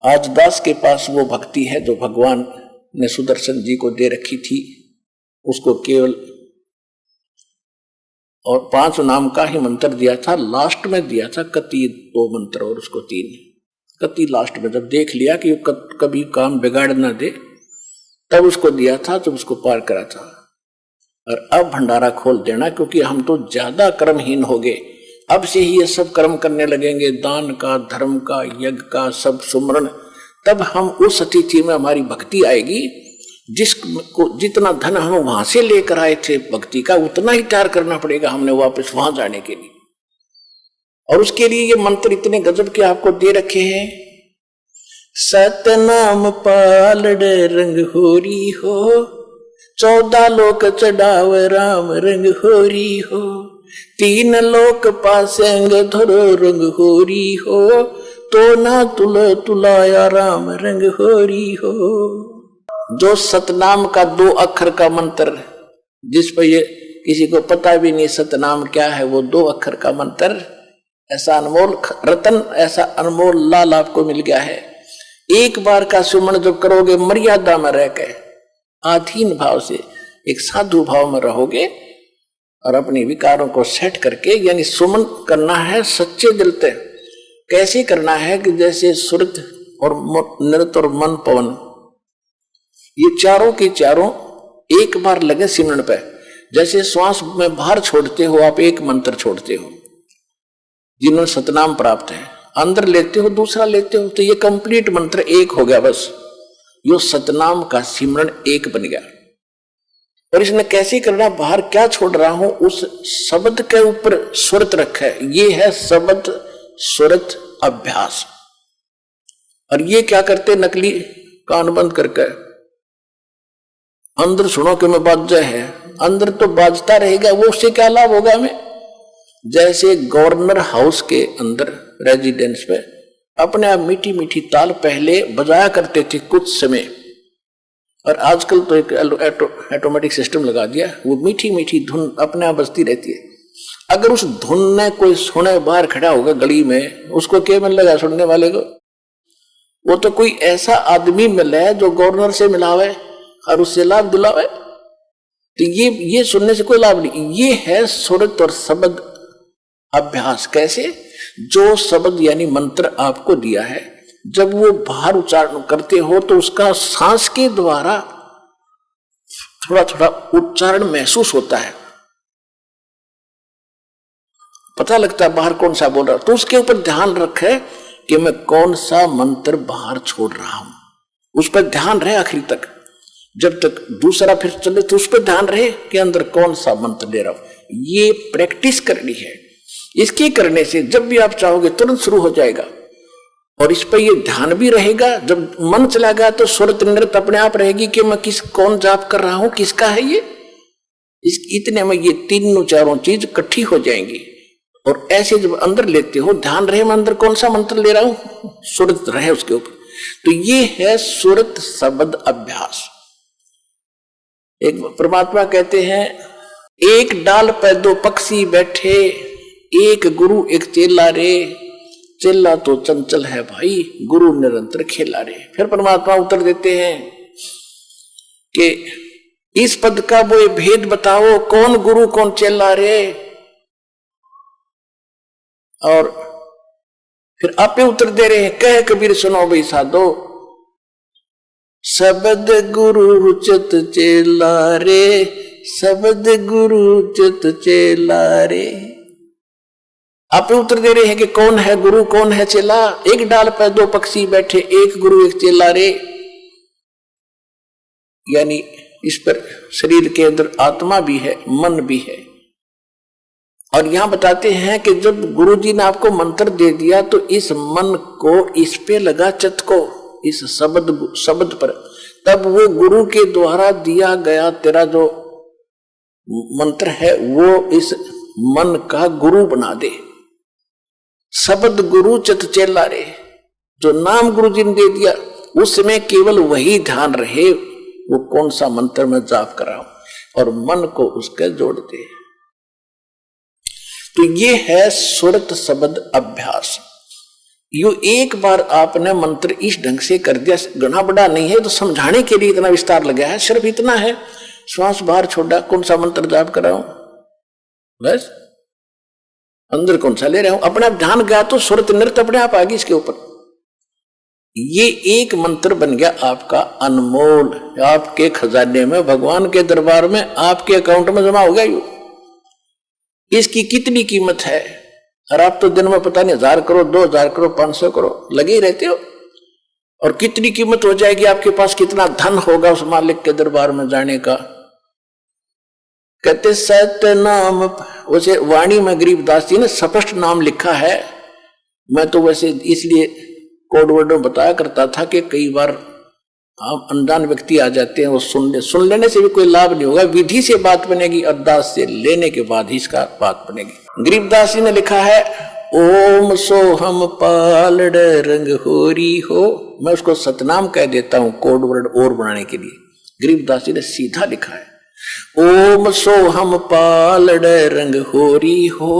आज दास के पास वो भक्ति है जो भगवान ने सुदर्शन जी को दे रखी थी। उसको केवल और 5 नाम का ही मंत्र दिया था, लास्ट में दिया था कति 2 मंत्र और उसको 3। कति लास्ट में जब देख लिया कि कभी काम बिगाड़ ना दे तब उसको दिया था, जब उसको पार करा था। और अब भंडारा खोल देना, क्योंकि हम तो ज्यादा कर्महीन हो गए। अब से ही ये सब कर्म करने लगेंगे, दान का, धर्म का, यज्ञ का, सब सुमरण, तब हम उस अतिथि में हमारी भक्ति आएगी। जिसको जितना धन हम वहां से लेकर आए थे भक्ति का, उतना ही तैयार करना पड़ेगा हमने वापस वहां जाने के लिए। और उसके लिए ये मंत्र इतने गजब के आपको दे रखे हैं। सतनाम पालड़े रंग होरी हो, 14 लोक चढ़ाव राम रंग होरी हो, 3 लोक पासेंग धरो रंग होरी हो, तो ना तुलाया राम रंग होरी हो। जो सतनाम का 2 अक्षर का मंत्र, जिस पर ये किसी को पता भी नहीं सतनाम क्या है, वो 2 अक्षर का मंत्र, ऐसा अनमोल रतन, ऐसा अनमोल लाल आपको मिल गया है। एक बार का सुमन जब करोगे मर्यादा में रह के, आधीन भाव से, एक साधु भाव में रहोगे और अपने विकारों को सेट करके, यानी सुमन करना है सच्चे दिल से। कैसे करना है कि जैसे सुरत और नृत और मन पवन, ये चारों के चारों एक बार लगे सिमरन पे। जैसे श्वास में बाहर छोड़ते हो आप, एक मंत्र छोड़ते हो। जिन्होंने सतनाम प्राप्त है, अंदर लेते हो दूसरा लेते हो, तो ये कंप्लीट मंत्र एक हो गया बस। यो सतनाम का सिमरन एक बन गया। और इसने कैसे करना, बाहर क्या छोड़ रहा हूं उस शब्द के ऊपर सुरत रखा है। ये है शब्द सुरत अभ्यास। और ये क्या करते, नकली कान बंद करके अंदर सुनो कि मैं बाजा है, अंदर तो बाजता रहेगा, वो उससे क्या लाभ होगा हमें। जैसे गवर्नर हाउस के अंदर रेजिडेंस में अपने आप मीठी मीठी ताल पहले बजाया करते थे कुछ समय, और आजकल तो एक ऑटोमेटिक सिस्टम लगा दिया, वो मीठी मीठी धुन अपने आप बजती रहती है। अगर उस धुन में कोई सुने बाहर खड़ा होगा गली में, उसको क्या मिल लगा सुनने वाले को? वो तो कोई ऐसा आदमी मिले जो गवर्नर से मिलावे और उससे लाभ दिलावे। तो ये सुनने से कोई लाभ नहीं। ये है सुरत और शब्द अभ्यास। कैसे? जो शब्द यानी मंत्र आपको दिया है, जब वो बाहर उच्चारण करते हो तो उसका सांस के द्वारा थोड़ा थोड़ा उच्चारण महसूस होता है, पता लगता है बाहर कौन सा बोल रहा है। तो उसके ऊपर ध्यान रखे कि मैं कौन सा मंत्र बाहर छोड़ रहा हूं, उस पर ध्यान रहे आखिरी तक। जब तक दूसरा फिर चले तो उस पर ध्यान रहे कि अंदर कौन सा मंत्र दे रहा हूं। ये प्रैक्टिस करनी है। इसके करने से जब भी आप चाहोगे तुरंत शुरू हो जाएगा। और इस पर ये ध्यान भी रहेगा। जब मन चला गया तो सुरत नृत्य अपने आप रहेगी कि मैं कौन जाप कर रहा हूं, किसका है ये। इतने में ये तीनों चारों चीज इकट्ठी हो जाएंगी। और ऐसे जब अंदर लेते हो, ध्यान रहे मैं अंदर कौन सा मंत्र ले रहा हूं, सुरत रहे उसके ऊपर। तो ये है सुरत शब्द अभ्यास। एक परमात्मा कहते हैं, एक डाल पे 2 पक्षी बैठे, एक गुरु एक चेला रे, चेला तो चंचल है भाई, गुरु निरंतर खेला रे। फिर परमात्मा उत्तर देते हैं कि इस पद का वो भेद बताओ, कौन गुरु कौन चेला रे। और फिर आपे उत्तर दे रहे हैं, कह कबीर सुनो भाई साधो, शब्द गुरु चित चेला रे, शब्द गुरु चित चेला रे। आप उत्तर दे रहे हैं कि कौन है गुरु कौन है चेला। एक डाल पर 2 पक्षी बैठे, एक गुरु एक चेला रे। यानी इस पर शरीर के अंदर आत्मा भी है, मन भी है। और यहां बताते हैं कि जब गुरु जी ने आपको मंत्र दे दिया तो इस मन को इस पे लगा, चित्त को इस शब्द पर, तब वो गुरु के द्वारा दिया गया तेरा जो मंत्र है वो इस मन का गुरु बना दे। शब्द गुरु चित चेला रे, जो नाम गुरु जी ने दे दिया उसमें केवल वही ध्यान रहे, वो कौन सा मंत्र में जाप कर रहा हूं, और मन को उसके जोड़ दे। तो ये है सुरत शब्द अभ्यास। यो एक बार आपने मंत्र इस ढंग से कर दिया, घना बड़ा नहीं है तो समझाने के लिए इतना विस्तार लगा है, सिर्फ इतना है, श्वास बाहर छोड़ा, कौन सा मंत्र जाप कर रहा हूं, बस अंदर कौन सा ले रहा हूं, अपने आप ध्यान गया तो सुरत नृत्य अपने आप आ गई इसके ऊपर। ये एक मंत्र बन गया आपका अनमोल, आपके खजाने में, भगवान के दरबार में, आपके अकाउंट में जमा हो गया। यू इसकी कितनी कीमत है, और आप तो दिन में पता नहीं 1000 करो, 2000 करो, 500 करो लगे ही रहते हो, और कितनी कीमत हो जाएगी आपके पास, कितना धन होगा उस मालिक के दरबार में जाने का। कहते सत्य नाम, वैसे वाणी में गरीबदास जी ने स्पष्ट नाम लिखा है, मैं तो वैसे इसलिए कोड वर्ड में बताया करता था कि कई बार आप अनजान व्यक्ति आ जाते हैं, वो सुन लेने से भी कोई लाभ नहीं होगा, विधि से बात बनेगी, अरदास से लेने के बाद ही इसका बात बनेगी। गरीबदास जी ने लिखा है ओम सोहम पालड़ रंग होरी हो, मैं उसको सतनाम कह देता हूं कोड वर्ड और बनाने के लिए। गरीबदास जी ने सीधा लिखा है ओम सोहम पालड़ रंग होरी हो,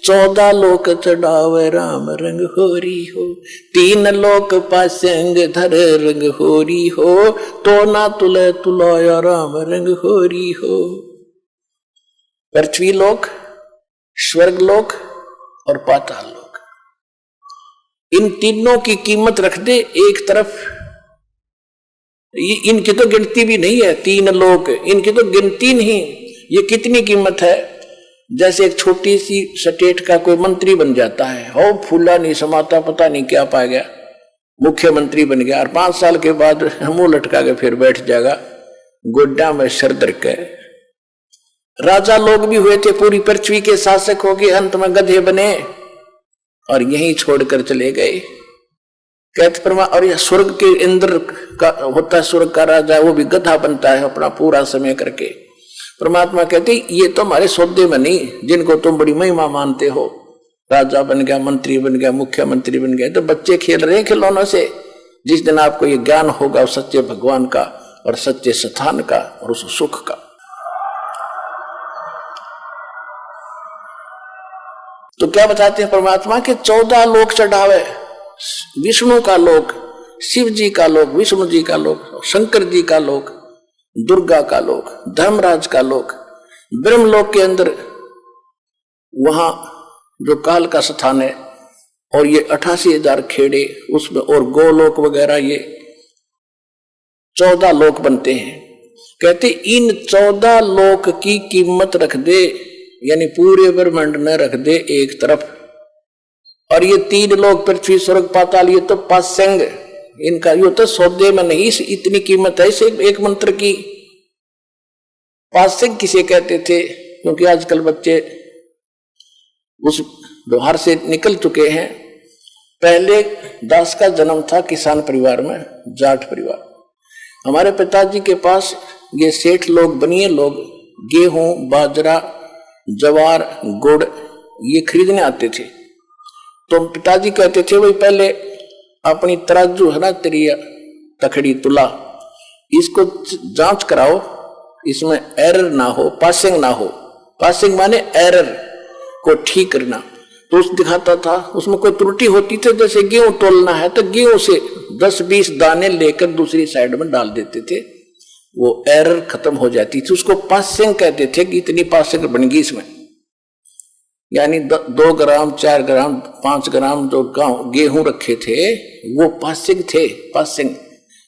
14 लोक चढ़ावे राम रंग होरी हो, 3 लोक पासंग धर रंग होरी हो, तो ना तुले तुलाया राम रंग होरी हो। पृथ्वी लोक, स्वर्ग लोक और पाताल लोक, इन तीनों की कीमत रख दे एक तरफ, इनकी तो गिनती भी नहीं है, 3 लोक इनकी तो गिनती नहीं, ये कितनी कीमत है। जैसे एक छोटी सी स्टेट का कोई मंत्री बन जाता है, हो फूला नहीं समाता, पता नहीं क्या पा गया, मुख्यमंत्री बन गया, और 5 साल के बाद मुंह लटका के फिर बैठ जाएगा गोड्डा में सर दर के। राजा लोग भी हुए थे, पूरी पृथ्वी के शासक हो गए, अंत में गधे बने और यहीं छोड़कर चले गए। कहते परमा, और यह स्वर्ग के इंद्र का होता है, स्वर्ग का राजा, वो भी गधा बनता है अपना पूरा समय करके। परमात्मा कहते ये तो हमारे सौदे में नहीं, जिनको तुम बड़ी महिमा मानते हो, राजा बन गया, मंत्री बन गया, मुख्यमंत्री बन गया, तो बच्चे खेल रहे हैं खिलौनों से। जिस दिन आपको ये ज्ञान होगा उस सच्चे भगवान का और सच्चे स्थान का और उस सुख का। तो क्या बताते हैं परमात्मा के 14 लोक चढ़ावे, विष्णु का लोक, शिव जी का लोक, विष्णु जी का लोक, शंकर जी का लोक, दुर्गा का लोक, धर्मराज का लोक, ब्रह्मलोक के अंदर वहां जो काल का स्थान है, और ये 88,000 खेड़े उसमें, और गोलोक वगैरह, ये 14 लोक बनते हैं। कहते इन 14 लोक की कीमत रख दे, यानी पूरे ब्रह्मांड में रख दे एक तरफ, और ये 3 लोक पृथ्वी स्वर्ग पाताल, ये तो पासंग, इनका ये तो सौदे में नहीं, इतनी कीमत है इस एक मंत्र की। पासंग किसे कहते थे, क्योंकि आजकल बच्चे उस व्यवहार से निकल चुके हैं। पहले दास का जन्म था किसान परिवार में, जाट परिवार। हमारे पिताजी के पास ये सेठ लोग, बनिए लोग, गेहूं, बाजरा, जवार, गुड़ ये खरीदने आते थे। तो पिताजी कहते थे भाई पहले अपनी तराजू है ना, तेरी तखड़ी तुला, इसको जांच कराओ, इसमें एरर ना हो, पासिंग ना हो। पासिंग माने एरर को ठीक करना। तो उस दिखाता था, उसमें कोई त्रुटि होती थी, जैसे गेहूं तोलना है तो गेहूं से 10-20 दाने लेकर दूसरी साइड में डाल देते थे, वो एरर खत्म हो जाती थी, उसको पासिंग कहते थे कि इतनी पासिंग बन गई इसमें, यानी 2 ग्राम, 4 ग्राम, 5 ग्राम जो गेहूं रखे थे वो पासिंग थे। पासिंग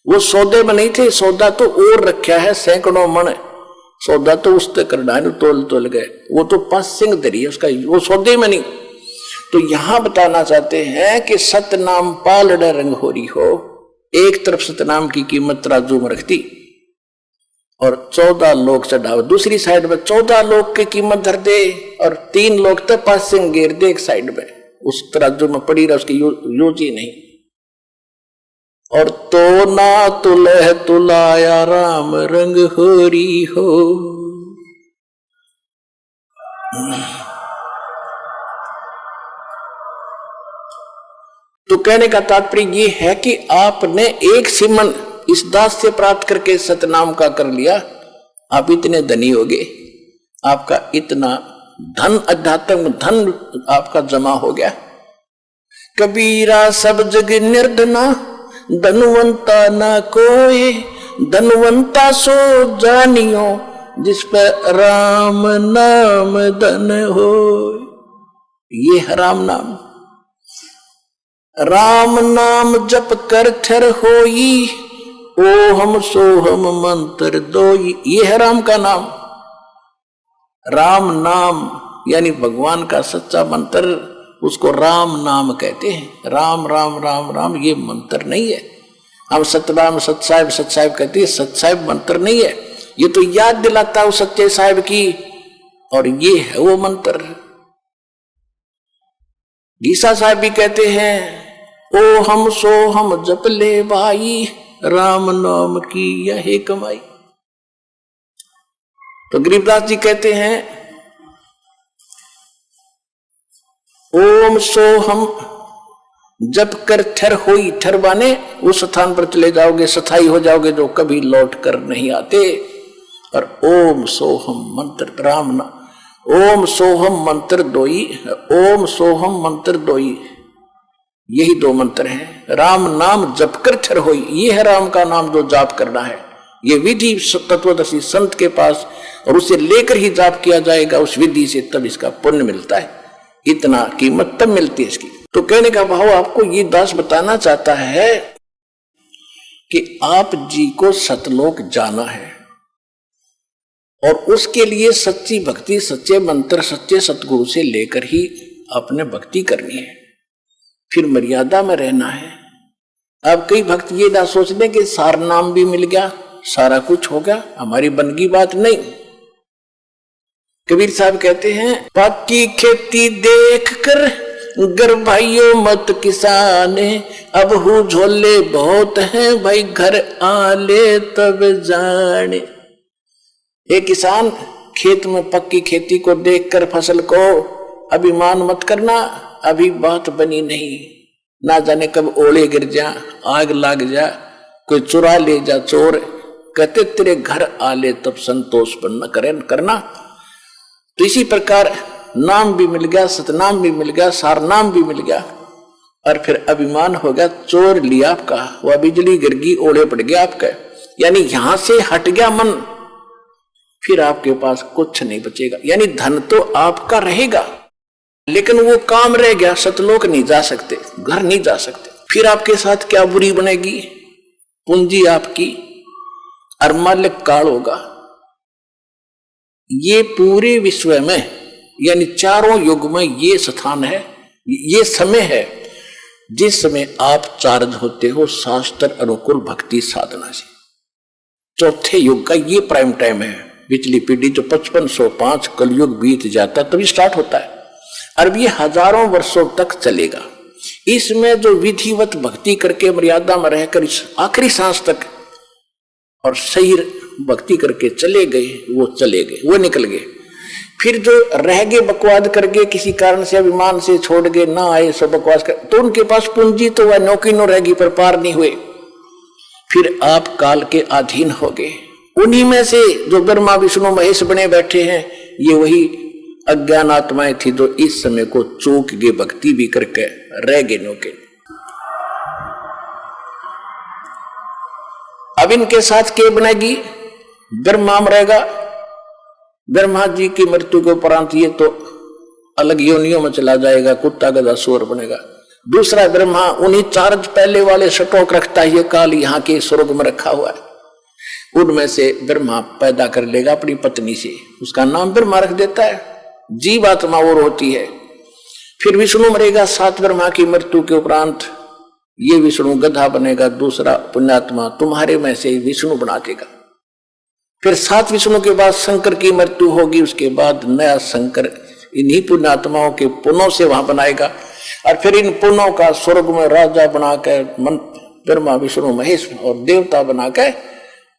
वो सौदे में नहीं थे, सौदा तो और रखा है, सैकड़ों मन सौदा तो उस तक करना, तोल गए, वो तो पासिंग दरी है उसका, वो सौदे में नहीं। तो यहां बताना चाहते हैं कि सतनाम पालड़ रंग होरी हो, एक तरफ सतनाम की कीमत तराजू में रखती और 14 लोक चढ़ावे, दूसरी साइड में 14 लोक की कीमत धर दे, और 3 लोक तक पासिंग गिर दे एक साइड में, उस तराजू में पड़ी रहा, उसकी यूज ही नहीं। और तो ना तुलह तुलाया राम रंग होरी हो। तो कहने का तात्पर्य ये है कि आपने एक सिमन इस दास से प्राप्त करके सतनाम का कर लिया, आप इतने धनी हो गए, आपका इतना धन, अध्यात्म धन आपका जमा हो गया कबीरा सब जग निर्धना, धनवंता ना कोई, धनवंता सो जानियो, जिस पर राम नाम धन हो। ये है राम नाम। राम नाम जप कर ठर होई, ओहम सोहम मंत्र दोई। ये है राम का नाम। राम नाम यानी भगवान का सच्चा मंत्र, उसको राम नाम कहते हैं। राम राम राम राम ये मंत्र नहीं है। हम सतराम सत साहिब कहते हैं, सत साहिब मंत्र नहीं है। ये तो याद दिलाता है सच्चे साहिब की, और ये है वो मंत्र। गीसा साहब भी कहते हैं, ओ हम सो हम जप ले भाई, राम नाम की यही कमाई। तो गरीबदास जी कहते हैं, ओम सो हम जप कर ठर होई, ठर बाने उस स्थान पर चले जाओगे, स्थायी हो जाओगे जो कभी लौट कर नहीं आते। और ओम सोहम मंत्र राम ना, ओम सोहम मंत्र दोई, ओम सोहम मंत्र दोई, यही दो मंत्र हैं। राम नाम जप कर ठर होई, ये है राम का नाम जो जाप करना है। ये विधि तत्वदर्शी संत के पास, और उसे लेकर ही जाप किया जाएगा उस विधि से, तब इसका पुण्य मिलता है। इतना कीमत तब मिलती है इसकी। तो कहने का भाव आपको ये दास बताना चाहता है कि आप जी को सतलोक जाना है, और उसके लिए सच्ची भक्ति, सच्चे मंत्र, सच्चे सतगुरु से लेकर ही अपने भक्ति करनी है। फिर मर्यादा में रहना है। अब कई भक्त ये ना सोच लें कि सार नाम भी मिल गया, सारा कुछ हो गया, हमारी बनगी बात नहीं। कबीर साहब कहते हैं, बाकी खेती देख कर गर भाइयों मत किसाने, अब हूँ झोले बहुत हैं भाई घर आले तब जाने। एक किसान खेत में पक्की खेती को देखकर फसल को अभिमान मत करना, अभी बात बनी नहीं, ना जाने कब ओले गिर जा, आग लाग जा, कोई चुरा ले जा चोर, कहते तेरे घर आले तब संतोष न करना। तो इसी प्रकार नाम भी मिल गया, सतनाम भी मिल गया, सार नाम भी मिल गया, और फिर अभिमान हो गया, चोर लिया आपका, वह बिजली गिर गई, ओले पड़ गया आपका, यानी यहां से हट गया मन, फिर आपके पास कुछ नहीं बचेगा। यानी धन तो आपका रहेगा, लेकिन वो काम रह गया, सतलोक नहीं जा सकते, घर नहीं जा सकते। फिर आपके साथ क्या बुरी बनेगी, पूंजी आपकी और मालिक काल होगा। ये पूरे विश्व में यानी चारों युग में ये स्थान है, ये समय है जिस समय आप चार्ज होते हो शास्त्र अनुकूल भक्ति साधना से। चौथे युग का ये प्राइम टाइम है। पिछली पीढ़ी जो 5505 कलयुग बीत जाता तभी स्टार्ट होता है, और ये हजारों वर्षों तक चलेगा। इसमें जो विधिवत भक्ति करके मर्यादा में रहकर इस आखिरी सांस तक और सही भक्ति करके चले गए, वो चले गए, वो निकल गए। फिर जो रह गए बकवाद करके, किसी कारण से अभिमान से छोड़ गए, ना आए सब बकवास कर, तो उनके पास पूंजी तो वह नौकी नो रहेगी पर पार नहीं हुए। फिर आप काल के अधीन हो गए। उन्हीं में से जो ब्रह्मा विष्णु महेश बने बैठे हैं, ये वही अज्ञान आत्माएं थी जो इस समय को चूक गए, भक्ति भी करके रह गए नौके। अब इनके साथ क्या बनेगी, ब्रह्मा मरेगा, ब्रह्मा जी की मृत्यु के उपरांत ये तो अलग योनियों में चला जाएगा, कुत्ता गधा सूअर बनेगा। दूसरा ब्रह्मा उन्हीं चार्ज पहले वाले स्टॉक रखता है, ये काल यहाँ के स्वर्ग में रखा हुआ है, उनमें से ब्रह्मा पैदा कर लेगा अपनी पत्नी से, उसका नाम ब्रह्मा रख देता है, जीव आत्मा और होती है। फिर विष्णु मरेगा 7 ब्रह्मा की मृत्यु के उपरांत, ये विष्णु गधा बनेगा, दूसरा पुण्यात्मा तुम्हारे में से विष्णु बना देगा। फिर 7 विष्णु के बाद शंकर की मृत्यु होगी, उसके बाद नया शंकर इन्हीं पुण्यात्माओं के पुनों से वहां बनाएगा, और फिर इन पुनों का स्वर्ग में राजा बनाकर ब्रह्मा विष्णु महेश और देवता बनाकर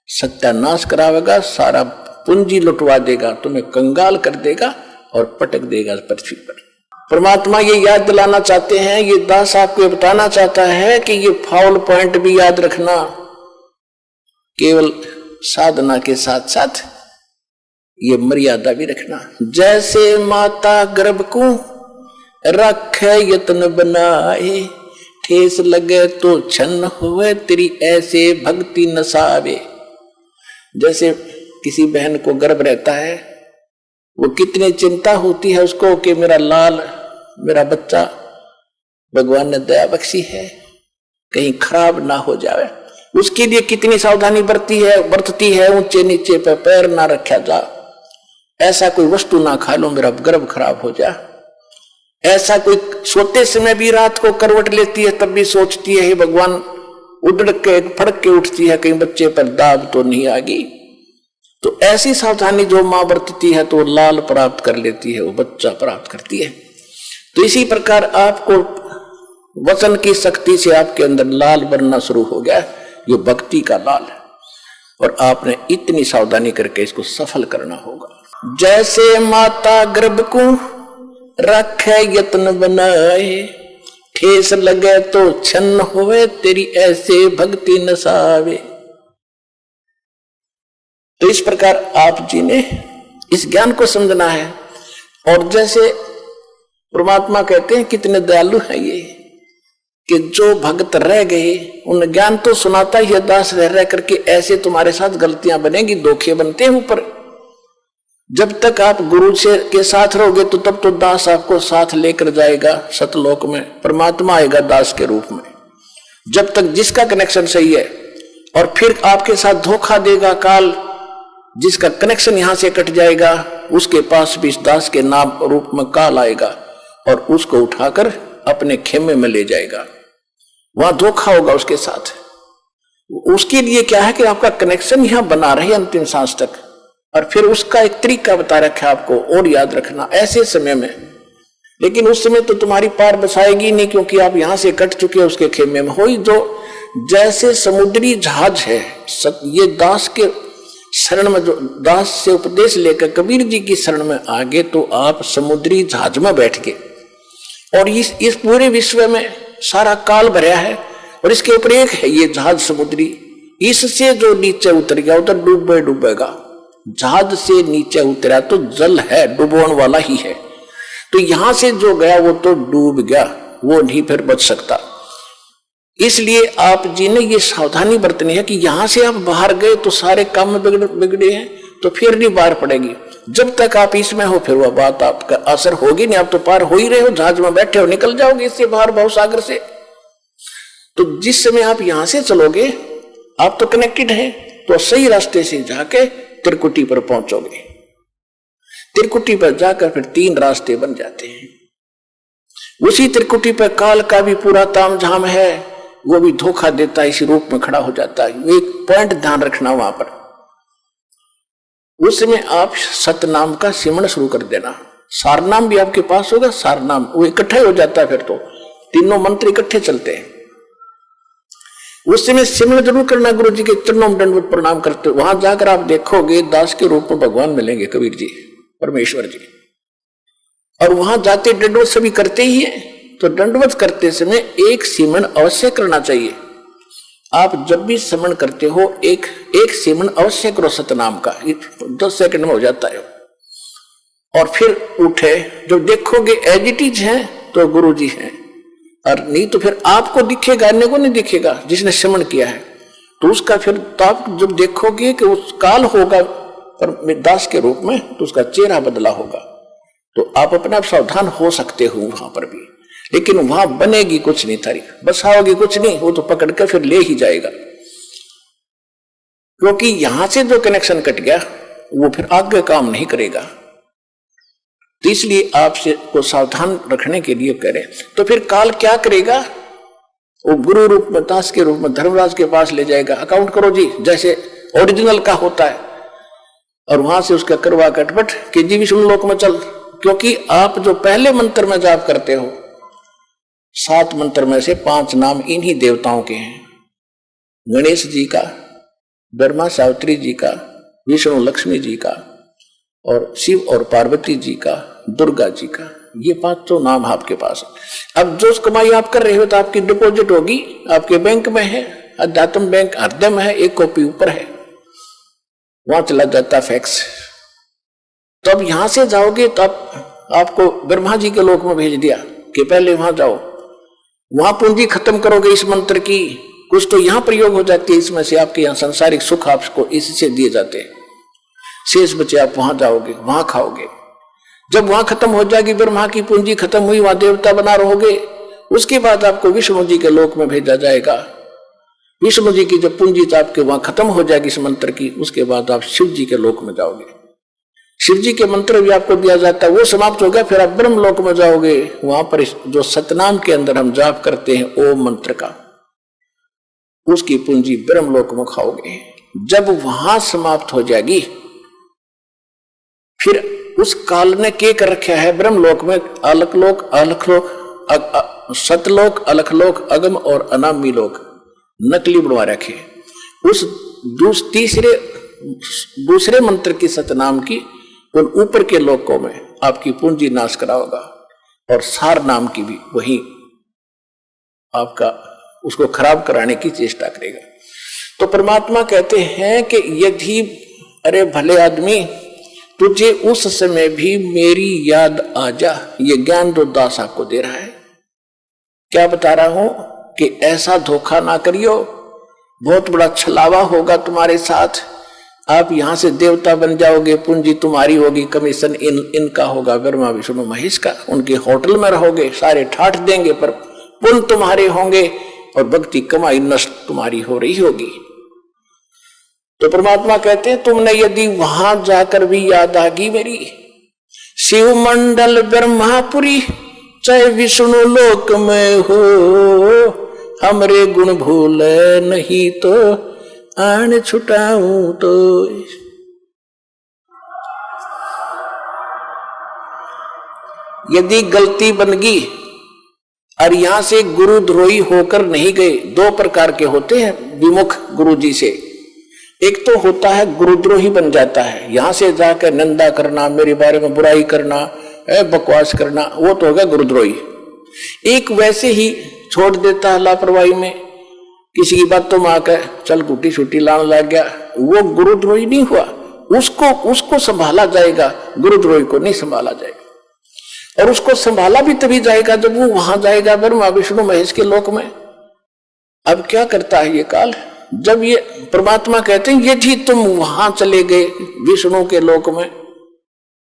सत्यानाश करावेगा, सारा पूंजी लुटवा देगा, तुम्हें कंगाल कर देगा और पटक देगा पृथ्वी पर। परमात्मा ये याद दिलाना चाहते हैं, ये दास आपको बताना चाहता है कि ये फाउल पॉइंट भी याद रखना, केवल साधना के साथ साथ ये मर्यादा भी रखना। जैसे माता गर्भ को रखे यत्न बनाए, ठेस लगे तो छन्न हुए तेरी ऐसे भक्ति नसावे। जैसे किसी बहन को गर्भ रहता है, वो कितनी चिंता होती है उसको कि मेरा लाल, मेरा बच्चा भगवान ने दया बख्शी है, कहीं खराब ना हो जाए। उसके लिए कितनी सावधानी बरतती है, ऊंचे नीचे पे पैर ना रखा जा, ऐसा कोई वस्तु ना खा लो मेरा गर्भ खराब हो जाए। ऐसा कोई सोते समय भी रात को करवट लेती है तब भी सोचती है हे भगवान, उड़ के फड़क के उठती है कहीं बच्चे पर दाग तो नहीं आ गई। तो ऐसी सावधानी जो मां बरतती है तो लाल प्राप्त कर लेती है, वो बच्चा प्राप्त करती है। तो इसी प्रकार आपको वचन की शक्ति से आपके अंदर लाल बनना शुरू हो गया, ये भक्ति का लाल है, और आपने इतनी सावधानी करके इसको सफल करना होगा। जैसे माता गर्भ को रखे यत्न बनाए, ठेस लगे तो छन्न होवे तेरी ऐसे भक्ति नसावे। तो इस प्रकार आप जी ने इस ज्ञान को समझना है। और जैसे परमात्मा कहते हैं कितने दयालु हैं ये, कि जो भक्त रह गए उन ज्ञान तो सुनाता ही दास रह करके, ऐसे तुम्हारे साथ गलतियां बनेगी, धोखे बनते हैं ऊपर। जब तक आप गुरु से के साथ रहोगे तो तब तो दास आपको साथ लेकर जाएगा सतलोक में, परमात्मा आएगा दास के रूप में। जब तक जिसका कनेक्शन सही है, और फिर आपके साथ धोखा देगा काल, जिसका कनेक्शन यहां से कट जाएगा उसके पास भी दास के नाम रूप में काल आएगा और उसको उठाकर अपने खेमे में ले जाएगा। वहां धोखा होगा उसके साथ। उसके लिए क्या है कि आपका कनेक्शन यहां बना रहे अंतिम सांस तक, और फिर उसका एक तरीका बता रखा है आपको और याद रखना ऐसे समय में। लेकिन उस समय तो तुम्हारी पार बसाएगी नहीं, क्योंकि आप यहां से कट चुके हो उसके खेमे में। हो जो जैसे समुद्री जहाज है, ये दास के शरण में, जो दास से उपदेश लेकर कबीर जी की शरण में आ गए, तो आप समुद्री जहाज में बैठ गए, और इस पूरे विश्व में सारा काल भरा है, और इसके ऊपर एक है ये जहाज समुद्री। इससे जो नीचे उतर गया उधर डूबेगा। जहाज से नीचे उतरा तो जल है, डुबोने वाला ही है। तो यहां से जो गया वो तो डूब गया, वो नहीं फिर बच सकता। इसलिए आप जी ने ये सावधानी बरतनी है कि यहां से आप बाहर गए तो सारे काम बिगड़े हैं, तो फिर नहीं बाहर पड़ेगी। जब तक आप इसमें हो फिर वह बात आपका असर होगी नहीं। आप तो पार हो ही रहे हो, जहाज में बैठे हो, निकल जाओगे इससे बाहर भव सागर से। तो जिस समय आप यहां से चलोगे, आप तो कनेक्टेड हैं, तो सही रास्ते से जाके त्रिकुटी पर पहुंचोगे। त्रिकुटी पर जाकर फिर 3 रास्ते बन जाते हैं। उसी त्रिकुटी पर काल का भी पूरा तामझाम है, वो भी धोखा देता है, इसी रूप में खड़ा हो जाता है। एक पॉइंट ध्यान रखना वहां पर, उस समय आप सतनाम का सिमरण शुरू कर देना। सारनाम भी आपके पास होगा, सारनाम वो इकट्ठा हो जाता है, फिर तो तीनों मंत्र इकट्ठे चलते हैं। उस समय सिमरण जरूर करना, गुरु जी के चरणों में दंडवत प्रणाम करते। वहां जाकर आप देखोगे दास के रूप में भगवान मिलेंगे, कबीर जी, परमेश्वर जी। और वहां जाते दंडवत सभी करते ही है, तो दंडवत करते समय एक सिमरण अवश्य करना चाहिए। आप जब भी सिमरण करते हो एक सिमरण अवश्य करो सतनाम का, 10 सेकंड में हो जाता है। और फिर उठे, जब देखोगे एज इट इज है तो गुरु जी हैं, और नहीं तो फिर आपको दिखेगा, अन्य को नहीं दिखेगा जिसने सिमरण किया है। तो उसका फिर तो आप जब देखोगे कि उस काल होगा पर दास के रूप में, तो उसका चेहरा बदला होगा। तो आप अपने आप सावधान हो सकते हो वहां पर भी। लेकिन वहां बनेगी कुछ नहीं, तारीख बसाओगी कुछ नहीं, वो तो पकड़ कर फिर ले ही जाएगा। क्योंकि यहां से जो कनेक्शन कट गया वो फिर आगे काम नहीं करेगा। तो इसलिए आपसे को सावधान रखने के लिए करें। तो फिर काल क्या करेगा, वो गुरु रूप में, दास के रूप में धर्मराज के पास ले जाएगा। अकाउंट करो जी जैसे ओरिजिनल का होता है, और वहां से उसका करवा कटपट कि जी विष्णु लोक में चल। क्योंकि आप जो पहले मंत्र में जाप करते हो, 7 मंत्र में से 5 नाम इन्हीं देवताओं के हैं। गणेश जी का, ब्रह्मा सावित्री जी का, विष्णु लक्ष्मी जी का, और शिव और पार्वती जी का, दुर्गा जी का। ये 5 नाम आपके पास है। अब जो कमाई आप कर रहे हो तो आपकी डिपॉजिट होगी, आपके बैंक में है, अध्यात्म बैंक हृदय में है, एक कॉपी ऊपर है, वहां चला जाता फैक्स। तो अब यहां से जाओगे तो आपको ब्रह्मा जी के लोक में भेज दिया, कि पहले वहां जाओ, वहां पूंजी खत्म करोगे इस मंत्र की, कुछ तो यहां प्रयोग हो जाती है, इसमें से आपके यहां सांसारिक सुख आपको इससे दिए जाते हैं, शेष बचे आप वहां जाओगे, वहां खाओगे। जब वहां खत्म हो जाएगी, ब्रह्मा की पूंजी खत्म हुई, वहां देवता बना रहोगे, उसके बाद आपको विष्णु जी के लोक में भेजा जाएगा। विष्णु जी की जब पूंजी आपके वहां खत्म हो जाएगी इस मंत्र की, उसके बाद आप शिव जी के लोक में जाओगे। शिव जी के मंत्र भी आपको दिया जाता है, वो समाप्त हो गया, फिर आप ब्रह्म लोक में जाओगे। वहां पर जो सतनाम के अंदर हम जाप करते हैं ओम मंत्र का, उसकी पूंजी ब्रह्म लोक में खाओगे। जब वहां समाप्त हो जाएगी, फिर उस काल ने के कर रखा है ब्रह्म लोक में अलखलोक, सतलोक, अलखलोक, अगम और अनामी लोक नकली बनवा रखे। उस दूसरे मंत्र की सतनाम की उन ऊपर के लोकों में आपकी पूंजी नाश कराओगा, और सार नाम की भी वही आपका उसको खराब कराने की चेष्टा करेगा। तो परमात्मा कहते हैं कि यदि अरे भले आदमी तुझे उस समय भी मेरी याद आ जा, ये ज्ञान तो दास आपको दे रहा है। क्या बता रहा हूं कि ऐसा धोखा ना करियो, बहुत बड़ा छलावा होगा तुम्हारे साथ। आप यहां से देवता बन जाओगे, पूंजी तुम्हारी होगी, कमीशन इनका होगा, ब्रह्मा विष्णु महेश का, उनके होटल में रहोगे, सारे ठाठ देंगे, पर पुण्य तुम्हारे होंगे और भक्ति कमाई नष्ट तुम्हारी हो रही होगी। तो परमात्मा कहते हैं तुमने यदि वहां जाकर भी याद आ गई मेरी, शिव मंडल ब्रह्मापुरी चाहे विष्णु लोक में हो, हमरे गुण भूल नहीं तो आन छुटाऊं तो। यदि गलती बन गई और यहां से गुरुद्रोही होकर नहीं गए, दो प्रकार के होते हैं विमुख गुरु जी से। एक तो होता है गुरुद्रोही बन जाता है, यहां से जाकर निंदा करना, मेरे बारे में बुराई करना, बकवास करना, वो तो होगा गुरुद्रोही। एक वैसे ही छोड़ देता है लापरवाही में, किसी की बातों में आकर चल टूटी छुट्टी लाने लग गया, वो गुरुद्रोही नहीं हुआ। उसको संभाला जाएगा, गुरुद्रोही को नहीं संभाला जाएगा। और उसको संभाला भी तभी जाएगा जब वो वहां जाएगा ब्रह्मा विष्णु महेश के लोक में। अब क्या करता है ये काल, जब ये परमात्मा कहते हैं यदि तुम वहां चले गए विष्णु के लोक में,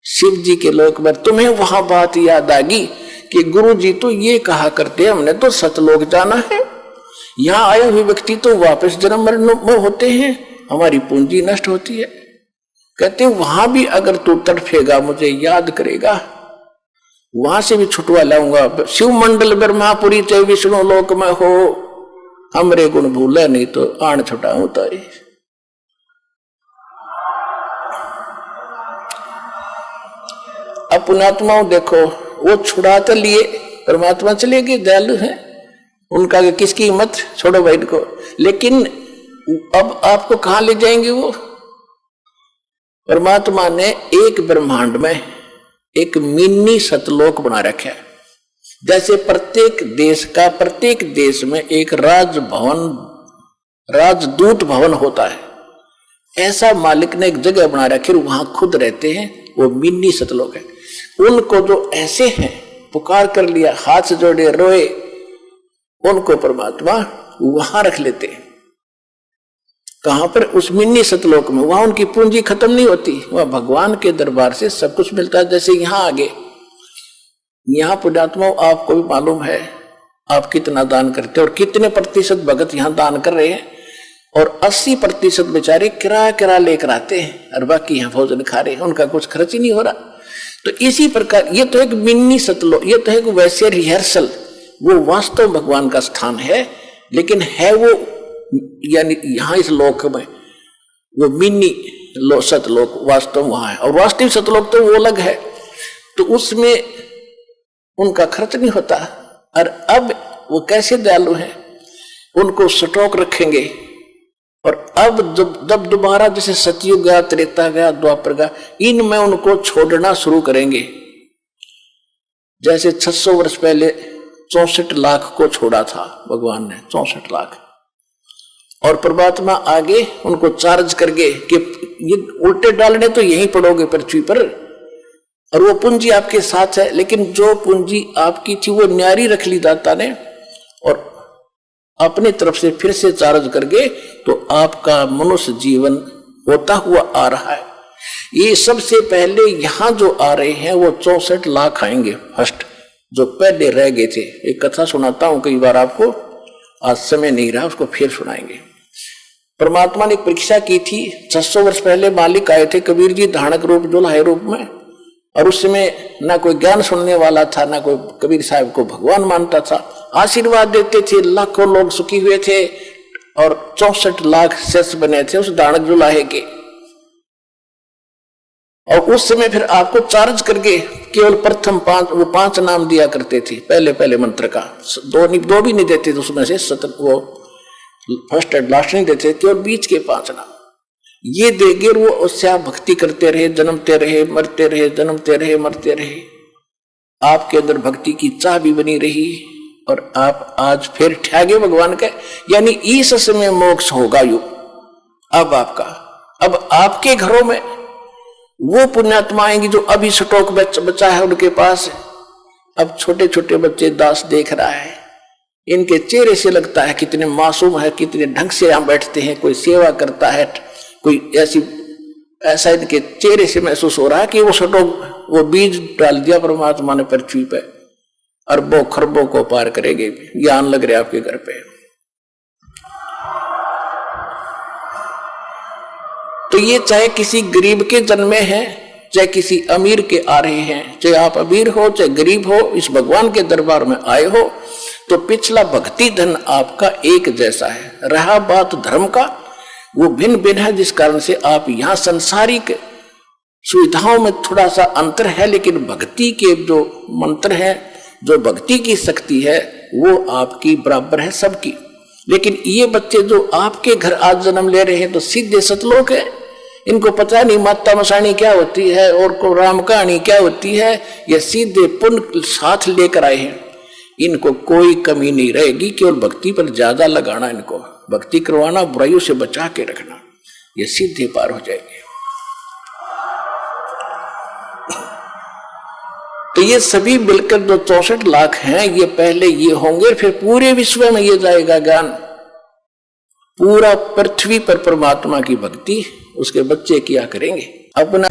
शिव जी के लोक में, तुम्हें वहां बात याद आ गई कि गुरु जी तो ये कहा करते हमने तो सतलोक जाना है, यहां आए हुए व्यक्ति तो वापस जन्म मरण में होते हैं, हमारी पूंजी नष्ट होती है। कहते वहां भी अगर तू तड़फेगा, मुझे याद करेगा, वहां से भी छुटवा लाऊंगा। शिव मंडल ब्रह्मापुरी चाहे विष्णु लोक में हो, हमरे गुण भूले नहीं तो आन छुटाऊं तारी। अब पुण्यात्माओं देखो, वो छुड़ा तो लिए, परमात्मा चले गए, दयालु हैं, उनका किसकी हिम्मत, छोड़ो भाई को। लेकिन अब आपको कहां ले जाएंगे वो? परमात्मा ने एक ब्रह्मांड में एक मिनी सतलोक बना रखा है। जैसे प्रत्येक देश में एक राजभवन, राजदूत भवन होता है, ऐसा मालिक ने एक जगह बना रखी, वहां खुद रहते हैं, वो मिनी सतलोक है। उनको जो ऐसे हैं पुकार कर लिया, हाथ जोड़े रोए, उनको परमात्मा वहां रख लेते हैं। कहां पर? उस मिनी सतलोक में। वहां उनकी पूंजी खत्म नहीं होती, वह भगवान के दरबार से सब कुछ मिलता है। जैसे यहां आगे, यहां पुण्यात्मा आपको भी मालूम है आप कितना दान करते हैं और कितने प्रतिशत भगत यहां दान कर रहे हैं, और 80% बेचारे किराया लेकर आते हैं और बाकी यहां भोजन खा रहे हैं, उनका कुछ खर्च ही नहीं हो रहा। तो इसी प्रकार ये तो एक मिनी सतलोक, ये तो एक वैसे रिहर्सल, वो वास्तव भगवान का स्थान है, लेकिन है वो यानी यहां इस लोक में वो मिनी सतलोक वास्तव वहां है, और वास्तविक सतलोक तो वो अलग है। तो उसमें उनका खर्च नहीं होता। और अब वो कैसे दयालु हैं, उनको स्टॉक रखेंगे। और अब जब दोबारा जैसे सतयुग गया, त्रेता गया, द्वापर गया, इनमें उनको छोड़ना शुरू करेंगे। जैसे 600 वर्ष पहले 64 लाख को छोड़ा था भगवान ने, 64 लाख, और परमात्मा आगे उनको चार्ज करके कि ये उल्टे डालने तो यहीं पड़ोगे पृथ्वी पर, और वो पूंजी आपके साथ है, लेकिन जो पूंजी आपकी थी वो न्यारी रख ली दाता ने और अपनी तरफ से फिर से चार्ज करके तो आपका मनुष्य जीवन होता हुआ आ रहा है। ये सबसे पहले यहां जो आ रहे हैं वो 64 लाख आएंगे फर्स्ट, जो पहले रह गए थे। एक कथा सुनाता हूं कई बार आपको, आज समय नहीं रहा, उसको फिर सुनाएंगे। परमात्मा ने एक परीक्षा की थी। 600 वर्ष पहले मालिक आए थे कबीर जी धानक रूप जोलाहे रूप में, और उस समय ना कोई ज्ञान सुनने वाला था, ना कोई कबीर साहब को भगवान मानता था। आशीर्वाद देते थे, लाखों लोग सुखी हुए थे और 64 लाख शिष्य बने थे उस धानक जोलाहे के। और उस समय फिर आपको चार्ज करके केवल प्रथम 5 नाम दिया करते थे, पहले मंत्र का। दो भी नहीं देते थे उसमें से, वो फर्स्ट एंड लास्ट नहीं देते, केवल बीच के 5 नाम ये देंगे। वो उससे आप भक्ति करते रहे, जन्मते रहे, मरते रहे, जन्मते रहे, मरते रहे। आपके अंदर भक्ति की चाह भी बनी रही और आप आज फिर ठहगे भगवान के, यानी इस समय मोक्ष होगा यू। अब आपके घरों में वो पुण्यात्मा आएंगी जो अभी स्टॉक बचा है उनके पास। अब छोटे छोटे बच्चे दास देख रहा है, इनके चेहरे से लगता है कितने मासूम है, कितने ढंग से यहां बैठते हैं, कोई सेवा करता है, कोई ऐसा इनके चेहरे से महसूस हो रहा है कि वो बीज डाल दिया परमात्मा ने पृथ्वी पे, अरबों खरबों को पार करेंगे। ज्ञान लग रहे आपके घर पे। तो ये चाहे किसी गरीब के जन्मे हैं, चाहे किसी अमीर के आ रहे हैं, चाहे आप अमीर हो चाहे गरीब हो, इस भगवान के दरबार में आए हो, तो पिछला भक्ति धन आपका एक जैसा है। रहा बात धर्म का, वो भिन्न भिन्न है, जिस कारण से आप यहां संसारिक सुविधाओं में थोड़ा सा अंतर है, लेकिन भक्ति के जो मंत्र है, जो भक्ति की शक्ति है, वो आपकी बराबर है सबकी। लेकिन ये बच्चे जो आपके घर आज जन्म ले रहे हैं तो सीधे सतलोक है, इनको पता नहीं माता मसाणी क्या होती है और को राम कहानी क्या होती है, ये सीधे पुण्य साथ लेकर आए हैं। इनको कोई कमी नहीं रहेगी, केवल भक्ति पर ज्यादा लगाना, इनको भक्ति करवाना, बुराइयों से बचा के रखना, ये सीधे पार हो जाएंगे। तो ये सभी मिलकर जो 64 लाख हैं, ये पहले ये होंगे, फिर पूरे विश्व में ये जाएगा ज्ञान। पूरा पृथ्वी पर परमात्मा की भक्ति उसके बच्चे किया करेंगे अपना।